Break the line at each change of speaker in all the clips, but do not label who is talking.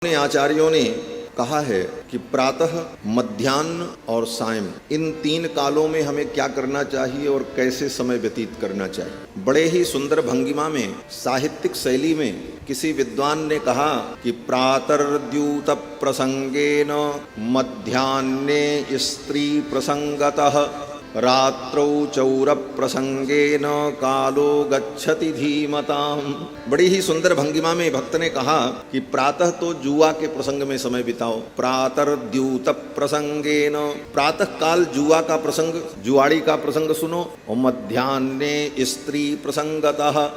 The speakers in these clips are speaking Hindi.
आचार्यों ने कहा है कि प्रातः, मध्याह्न और सायं, इन तीन कालों में हमें क्या करना चाहिए और कैसे समय व्यतीत करना चाहिए। बड़े ही सुंदर भंगिमा में, साहित्यिक शैली में किसी विद्वान ने कहा कि प्रातर्द्यूत प्रसंगेन मध्याह्ने स्त्री प्रसंगतः रात्रौ चौर प्रसंगेन कालो गच्छति धीमताम। बड़ी ही सुंदर भंगिमा में भक्त ने कहा कि प्रातः तो जुआ के प्रसंग में समय बिताओ, प्रातर्द्यूत प्रसंगेन, प्रातः काल जुआ का प्रसंग, जुआड़ी का प्रसंग सुनो, और मध्याह्ने स्त्री प्रसंगतः,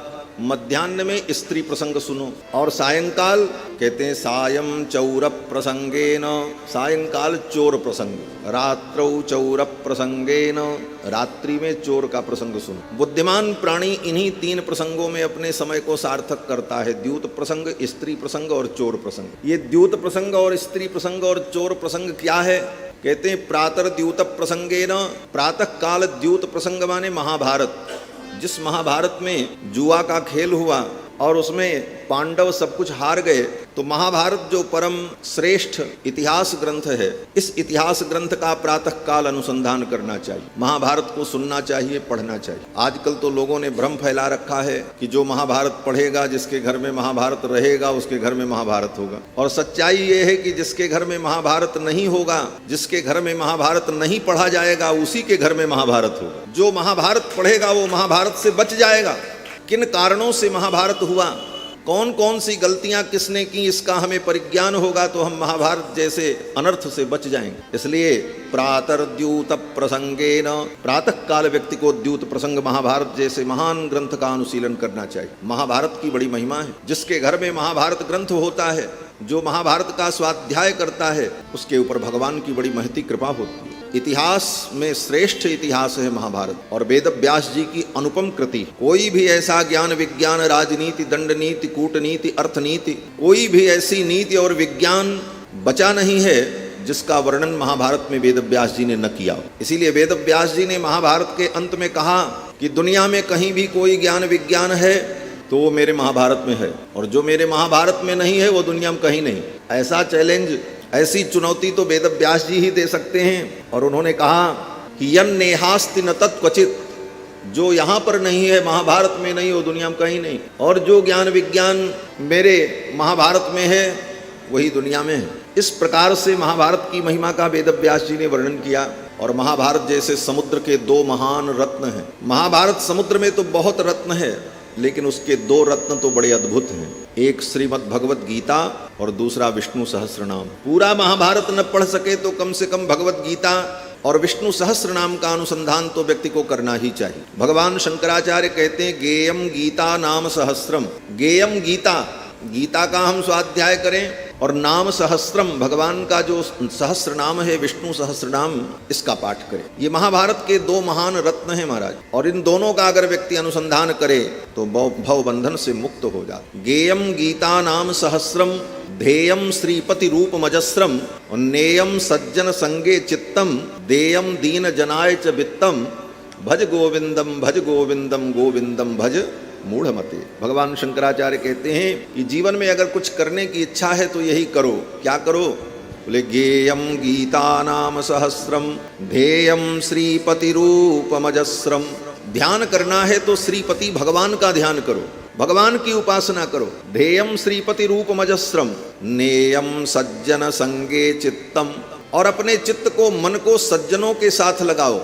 मध्याह्न में स्त्री प्रसंग सुनो, और सायंकाल कहते हैं सायं चौर प्रसंगेन, सायंकाल चोर प्रसंग, रात्रौ चौर प्रसंगेन, रात्रि में चोर का प्रसंग सुनो। बुद्धिमान प्राणी इन्हीं तीन प्रसंगों में अपने समय को सार्थक करता है, द्यूत प्रसंग, स्त्री प्रसंग और चोर प्रसंग। ये द्यूत प्रसंग और स्त्री प्रसंग और चोर प्रसंग क्या है? कहते हैं प्रातर्द्यूत प्रसंगेन, प्रातः काल द्यूत प्रसंग माने महाभारत। जिस महाभारत में जुआ का खेल हुआ और उसमें पांडव सब कुछ हार गए, तो महाभारत जो परम श्रेष्ठ इतिहास ग्रंथ है, इस इतिहास ग्रंथ का प्रातः काल अनुसंधान करना चाहिए, महाभारत को सुनना चाहिए, पढ़ना चाहिए। आजकल तो लोगों ने भ्रम फैला रखा है कि जो महाभारत पढ़ेगा, जिसके घर में महाभारत रहेगा, उसके घर में महाभारत होगा। और सच्चाई ये है कि जिसके घर में महाभारत नहीं होगा, जिसके घर में महाभारत नहीं पढ़ा जाएगा, उसी के घर में महाभारत होगा। जो महाभारत पढ़ेगा वो महाभारत से बच जाएगा। किन कारणों से महाभारत हुआ, कौन कौन सी गलतियां किसने की, इसका हमें परिज्ञान होगा तो हम महाभारत जैसे अनर्थ से बच जाएंगे। इसलिए प्रातर्द्यूत प्रसंगेन, प्रातः काल व्यक्ति को द्यूत प्रसंग महाभारत जैसे महान ग्रंथ का अनुशीलन करना चाहिए। महाभारत की बड़ी महिमा है। जिसके घर में महाभारत ग्रंथ होता है, जो महाभारत का स्वाध्याय करता है, उसके ऊपर भगवान की बड़ी महती कृपा होती है। इतिहास में श्रेष्ठ इतिहास है महाभारत, और वेद व्यास जी की अनुपम कृति। कोई भी ऐसा ज्ञान, विज्ञान, राजनीति, दंड नीति, कूटनीति, अर्थनीति, कोई भी ऐसी नीति और विज्ञान बचा नहीं है जिसका वर्णन महाभारत में वेद व्यास जी ने न किया। इसीलिए वेद व्यास जी ने महाभारत के अंत में कहा कि दुनिया में कहीं भी कोई ज्ञान विज्ञान है तो वो मेरे महाभारत में है, और जो मेरे महाभारत में नहीं है वो दुनिया में कहीं नहीं। ऐसा चैलेंज, ऐसी चुनौती तो वेद व्यास जी ही दे सकते हैं। और उन्होंने कहा कि यन नेहास्ति न तत्क्वचित, जो यहाँ पर नहीं है, महाभारत में नहीं, वो दुनिया में कहीं नहीं। और जो ज्ञान विज्ञान मेरे महाभारत में है वही दुनिया में है। इस प्रकार से महाभारत की महिमा का वेद व्यास जी ने वर्णन किया। और महाभारत जैसे समुद्र के दो महान रत्न हैं। महाभारत समुद्र में तो बहुत रत्न है, लेकिन उसके दो रत्न तो बड़े अद्भुत हैं। एक श्रीमद् भगवत गीता और दूसरा विष्णु सहस्त्रनाम। पूरा महाभारत न पढ़ सके तो कम से कम भगवत गीता और विष्णु सहस्त्रनाम का अनुसंधान तो व्यक्ति को करना ही चाहिए। भगवान शंकराचार्य कहते हैं गेयम गीता नाम सहस्त्रम। गेयम गीता, गीता का हम स्वाध्याय करें, और नाम सहस्त्रम, भगवान का जो सहस्त्र नाम है, विष्णु सहस्त्र नाम, इसका पाठ करें। ये महाभारत के दो महान रत्न हैं महाराज, और इन दोनों का अगर व्यक्ति अनुसंधान करे तो भव बंधन से मुक्त हो जाता। गेयम गीता नाम सहस्त्रम, ध्येयम श्रीपति रूप मजस्रम, नेयम सज्जन संगे चित्तम, देयम दीन जनाय च वित्तम, भज गोविंदम भज गोविंदम गोविंदम भज मूढ़मते। भगवान शंकराचार्य कहते हैं कि जीवन में अगर कुछ करने की इच्छा है तो यही करो। क्या करो? बोले गेयम गीता नाम सहस्त्रम, ध्येयम श्रीपति रूपमजस्रम। ध्यान करना है तो श्रीपति भगवान का ध्यान करो, भगवान की उपासना करो। ध्येयम श्रीपति रूपमजस्रम, नेयम सज्जन संगे चित्तम, और अपने चित्त को, मन को सज्जनों के साथ लगाओ,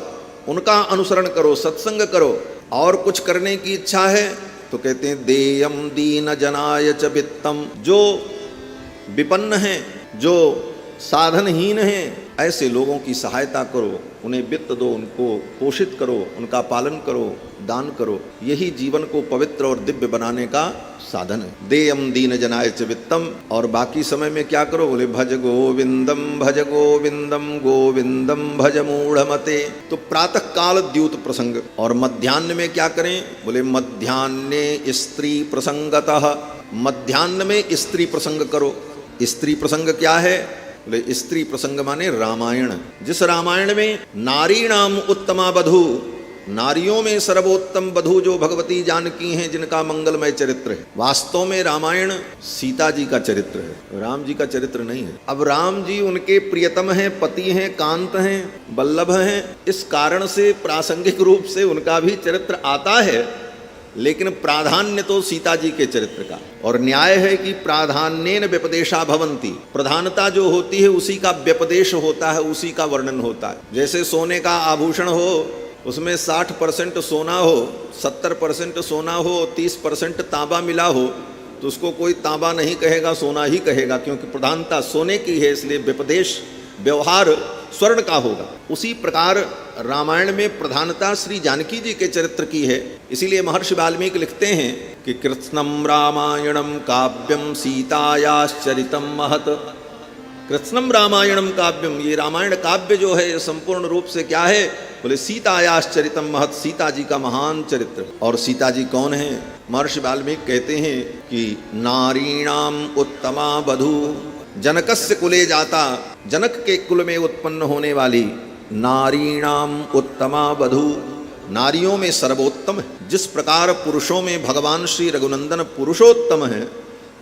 उनका अनुसरण करो, सत्संग करो। और कुछ करने की इच्छा है तो कहते हैं देयम दीन जनाय च वित्तम, जो विपन्न हैं, जो साधनहीन हैं, ऐसे लोगों की सहायता करो, उन्हें वित्त दो, उनको पोषित करो, उनका पालन करो, दान करो। यही जीवन को पवित्र और दिव्य बनाने का साधन है। देयम दीन जनाय च वित्तम। और बाकी समय में क्या करो? बोले भज गोविंदम भज गोविंदम गोविंदम भज मूढ़मते। तो प्रातः काल द्यूत प्रसंग। और मध्याह्न में क्या करें? बोले मध्याह्ने स्त्री प्रसंगतः, मध्याह्न में स्त्री प्रसंग करो। स्त्री प्रसंग क्या है? बोले स्त्री प्रसंग माने रामायण। जिस रामायण में नारी नाम उत्तमा बधू, नारियों में सर्वोत्तम वधू जो भगवती जानकी हैं, जिनका मंगलमय चरित्र है। वास्तव में रामायण सीता जी का चरित्र है, राम जी का चरित्र नहीं है। अब राम जी उनके प्रियतम हैं, पति हैं, कांत हैं, वल्लभ हैं, इस कारण से प्रासंगिक रूप से उनका भी चरित्र आता है, लेकिन प्राधान्य तो सीता जी के चरित्र का। और न्याय है कि प्राधान्येन व्यपदेशा भवन्ति, प्रधानता जो होती है उसी का व्यपदेश होता है, उसी का वर्णन होता है। जैसे सोने का आभूषण हो, उसमें 60% सोना हो, 70% सोना हो, 30% तांबा मिला हो, तो उसको कोई तांबा नहीं कहेगा, सोना ही कहेगा, क्योंकि प्रधानता सोने की है, इसलिए व्यपदेश व्यवहार स्वर्ण का होगा। उसी प्रकार रामायण में प्रधानता श्री जानकी जी के चरित्र की है। इसीलिए महर्षि वाल्मीकि लिखते हैं कि कृत्स्नम रामायणम काव्यम सीतायाश्चरितम महत। कृत्स्नम रामायणम काव्यम, ये रामायण काव्य जो है संपूर्ण रूप से क्या है, बोले सीतायाश्चरितम महत, सीता जी का महान चरित्र। और सीता जी कौन है? महर्षि वाल्मीकि कहते हैं कि नारीणाम उत्तमा वधू, जनकस्य कुले जाता, जनक के कुल में उत्पन्न होने वाली नारीणाम उत्तमा वधू, नारियों में सर्वोत्तम है। जिस प्रकार पुरुषों में भगवान श्री रघुनंदन पुरुषोत्तम है,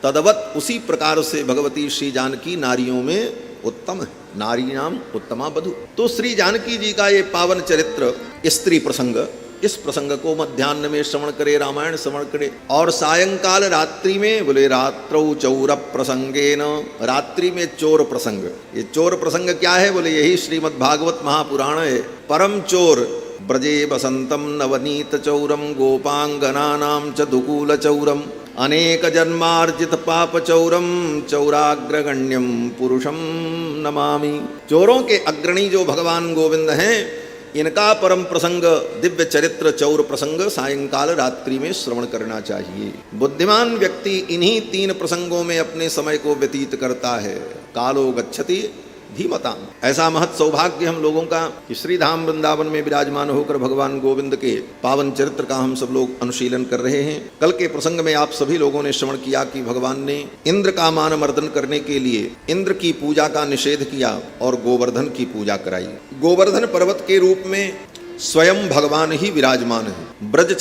तदवत उसी प्रकार से भगवती श्री जानकी नारियों में उत्तम है, नारीणाम उत्तमा वधू। तो श्री जानकी जी का ये पावन चरित्र स्त्री प्रसंग, इस प्रसंग को मध्याह्न में श्रवण करे, रामायण श्रवण करे। और सायंकाल रात्रि में, बोले रात्रौ चौर प्रसंगेन, रात्रि में चोर प्रसंग। ये चोर प्रसंग क्या है? बोले यही श्रीमद् भागवत महापुराण है। परम चोर ब्रजे बसंतम नवनीत चौरम गोपांगनानां च दुकूल चौरम अनेक जन्मार्जित पाप चौरम चौराग्रगण्यम पुरुषम नमामि। चोरों के अग्रणी जो भगवान गोविंद हैं, इनका परम प्रसंग दिव्य चरित्र चौर प्रसंग सायंकाल रात्रि में श्रवण करना चाहिए। बुद्धिमान व्यक्ति इन्हीं 3 प्रसंगों में अपने समय को व्यतीत करता है। कालो गच्छति धीमताम। ऐसा महत सौभाग्य हम लोगों का कि श्री धाम वृंदावन में विराजमान होकर भगवान गोविंद के पावन चरित्र का हम सब लोग अनुशीलन कर रहे हैं। कल के प्रसंग में आप सभी लोगों ने श्रवण किया कि भगवान ने इंद्र का मान मर्दन करने के लिए इंद्र की पूजा का निषेध किया और गोवर्धन की पूजा कराई। गोवर्धन पर्वत के रूप में स्वयं भगवान ही विराजमान है। ब्रज